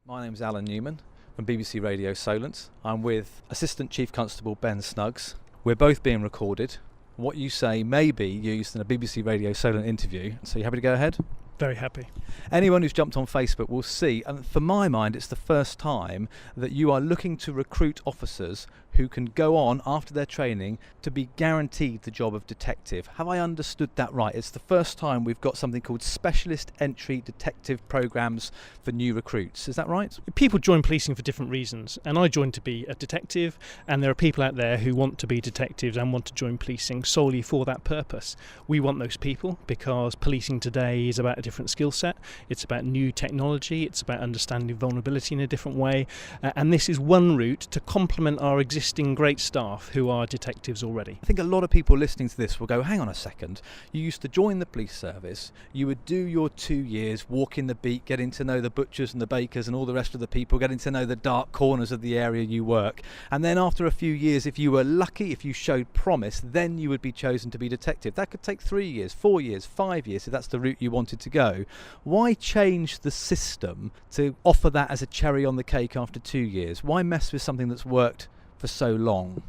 My name's Alun Newman from BBC Radio Solent. I'm with Assistant Chief Constable Ben Snuggs. We're both being recorded. What you say may be used in a BBC Radio Solent interview. So you happy to go ahead? Very happy. Anyone who's jumped on Facebook will see, and for my mind it's the first time that you are looking to recruit officers who can go on after their training to be guaranteed the job of detective. Have I understood that right? It's the first time we've got something called specialist entry detective programs for new recruits. Is that right? People join policing for different reasons, and I joined to be a detective, and there are people out there who want to be detectives and want to join policing solely for that purpose. We want those people because policing today is about a different skill set. It's about new technology. It's about understanding vulnerability in a different way, and this is one route to complement our existing great staff who are detectives already. I think a lot of people listening to this will go, hang on a second, you used to join the police service, you would do your 2 years, walking the beat, getting to know the butchers and the bakers and all the rest of the people, getting to know the dark corners of the area you work, and then after a few years, if you were lucky, if you showed promise, then you would be chosen to be detective. That could take 3 years, 4 years, 5 years, if that's the route you wanted to go. Why change the system to offer that as a cherry on the cake after 2 years? Why mess with something that's worked for so long?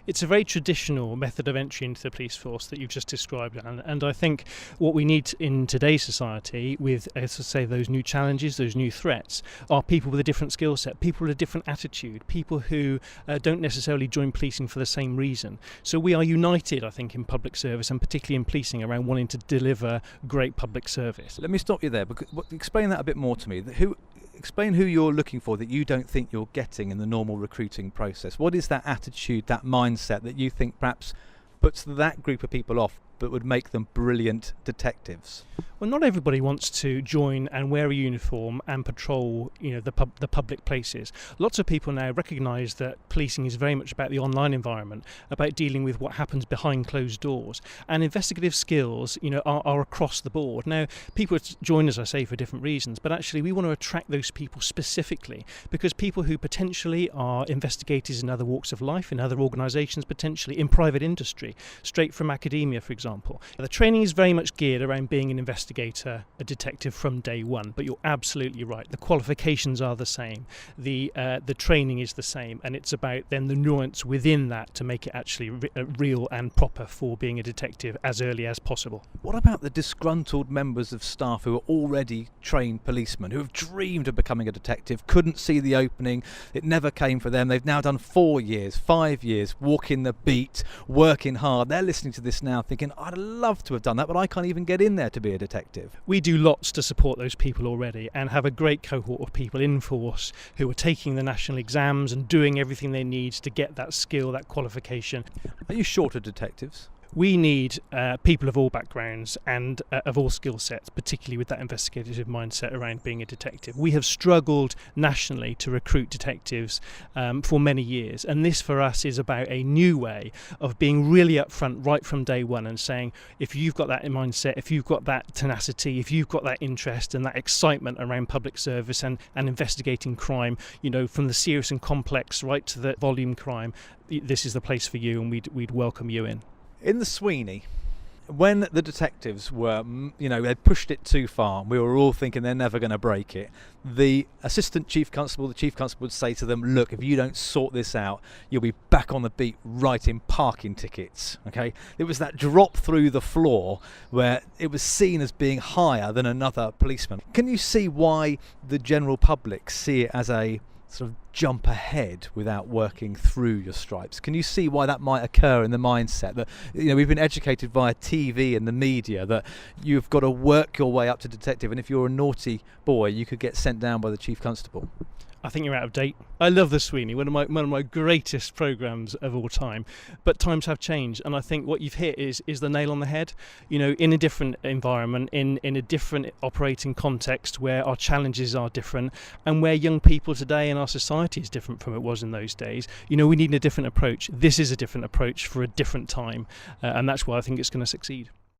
It's a very traditional method of entry into the police force that you've just described, and I think what we need in today's society with, as I say, those new challenges, those new threats, are people with a different skill set, people with a different attitude, people who don't necessarily join policing for the same reason. So we are united, I think, in public service, and particularly in policing, around wanting to deliver great public service. Let me stop you there. Explain that a bit more to me. Explain who you're looking for that you don't think you're getting in the normal recruiting process. What is that attitude, that mindset that you think perhaps puts that group of people off but would make them brilliant detectives? Well, not everybody wants to join and wear a uniform and patrol, the public places. Lots of people now recognise that policing is very much about the online environment, about dealing with what happens behind closed doors, and investigative skills, are across the board. Now, people join, as I say, for different reasons, but actually we want to attract those people specifically because people who potentially are investigators in other walks of life, in other organisations, potentially in private industry, straight from academia, for example. The training is very much geared around being an investigator, a detective from day one, but you're absolutely right. The qualifications are the same, the training is the same, and it's about then the nuance within that to make it actually real and proper for being a detective as early as possible. What about the disgruntled members of staff who are already trained policemen, who have dreamed of becoming a detective, couldn't see the opening, it never came for them, they've now done 4 years, 5 years, walking the beat, working hard. They're listening to this now thinking, I'd love to have done that, but I can't even get in there to be a detective. We do lots to support those people already and have a great cohort of people in force who are taking the national exams and doing everything they need to get that skill, that qualification. Are you short of detectives? We need people of all backgrounds and of all skill sets, particularly with that investigative mindset around being a detective. We have struggled nationally to recruit detectives for many years, and this for us is about a new way of being really upfront right from day one and saying, if you've got that mindset, if you've got that tenacity, if you've got that interest and that excitement around public service and investigating crime, from the serious and complex right to the volume crime, this is the place for you, and we'd welcome you in. In the Sweeney, when the detectives were, they pushed it too far, and we were all thinking they're never going to break it, the assistant chief constable, the chief constable would say to them, look, if you don't sort this out, you'll be back on the beat writing parking tickets, okay? It was that drop through the floor where it was seen as being higher than another policeman. Can you see why the general public see it as a sort of jump ahead without working through your stripes? Can you see why that might occur in the mindset that we've been educated via TV and the media that you've got to work your way up to detective, and if you're a naughty boy you could get sent down by the chief constable? I think you're out of date. I love The Sweeney, one of my greatest programmes of all time. But times have changed, and I think what you've hit is the nail on the head. In a different environment, in a different operating context where our challenges are different, and where young people today in our society is different from it was in those days. We need a different approach. This is a different approach for a different time, and that's why I think it's going to succeed.